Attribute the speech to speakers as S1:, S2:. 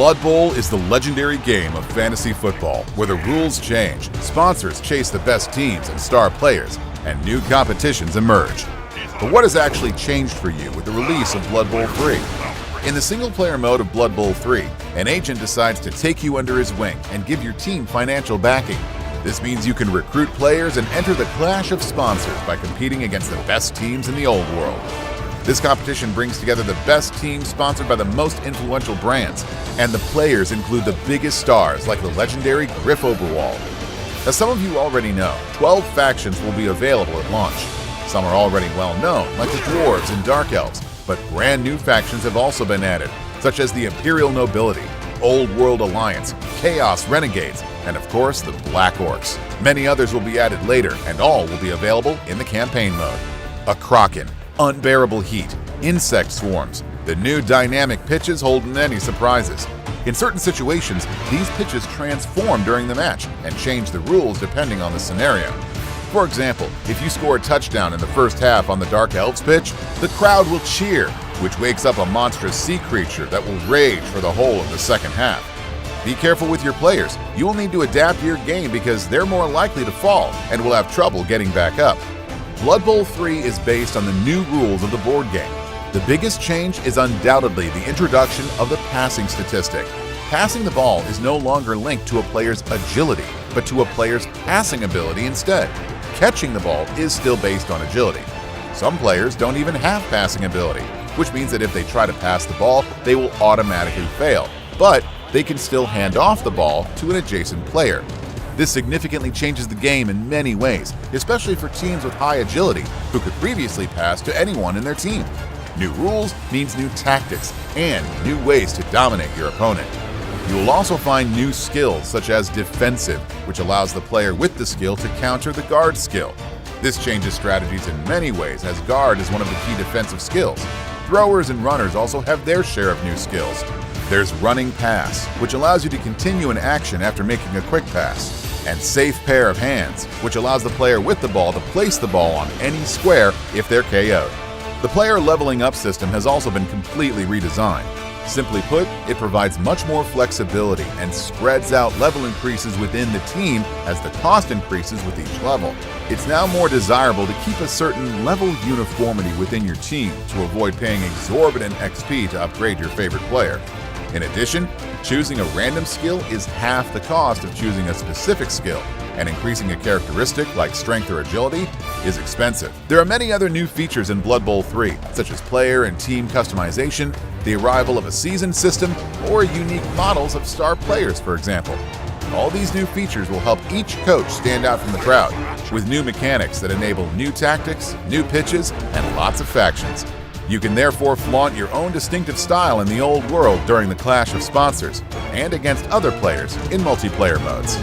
S1: Blood Bowl is the legendary game of fantasy football where the rules change, sponsors chase the best teams and star players, and new competitions emerge. But what has actually changed for you with the release of Blood Bowl 3? In the single-player mode of Blood Bowl 3, an agent decides to take you under his wing and give your team financial backing. This means you can recruit players and enter the clash of sponsors by competing against the best teams in the old world. This competition brings together the best teams sponsored by the most influential brands, and the players include the biggest stars like the legendary Griff Overwall. As some of you already know, 12 factions will be available at launch. Some are already well known, like the Dwarves and Dark Elves, but brand new factions have also been added, such as the Imperial Nobility, Old World Alliance, Chaos Renegades, and of course the Black Orcs. Many others will be added later, and all will be available in the campaign mode. A Kraken, unbearable heat, insect swarms. The new dynamic pitches hold many surprises. In certain situations, these pitches transform during the match and change the rules depending on the scenario. For example, if you score a touchdown in the first half on the Dark Elves pitch, the crowd will cheer, which wakes up a monstrous sea creature that will rage for the whole of the second half. Be careful with your players. You will need to adapt your game because they're more likely to fall and will have trouble getting back up. Blood Bowl 3 is based on the new rules of the board game. The biggest change is undoubtedly the introduction of the passing statistic. Passing the ball is no longer linked to a player's agility, but to a player's passing ability instead. Catching the ball is still based on agility. Some players don't even have passing ability, which means that if they try to pass the ball, they will automatically fail, but they can still hand off the ball to an adjacent player. This significantly changes the game in many ways, especially for teams with high agility who could previously pass to anyone in their team. New rules means new tactics and new ways to dominate your opponent. You will also find new skills such as defensive, which allows the player with the skill to counter the guard skill. This changes strategies in many ways as guard is one of the key defensive skills. Throwers and runners also have their share of new skills. There's running pass, which allows you to continue an action after making a quick pass. And safe pair of hands, which allows the player with the ball to place the ball on any square if they're KO'd. The player leveling up system has also been completely redesigned. Simply put, it provides much more flexibility and spreads out level increases within the team as the cost increases with each level. It's now more desirable to keep a certain level uniformity within your team to avoid paying exorbitant XP to upgrade your favorite player. In addition, choosing a random skill is half the cost of choosing a specific skill, and increasing a characteristic like strength or agility is expensive. There are many other new features in Blood Bowl 3, such as player and team customization, the arrival of a season system, or unique models of star players, for example. All these new features will help each coach stand out from the crowd, with new mechanics that enable new tactics, new pitches, and lots of factions. You can therefore flaunt your own distinctive style in the old world during the clash of sponsors and against other players in multiplayer modes.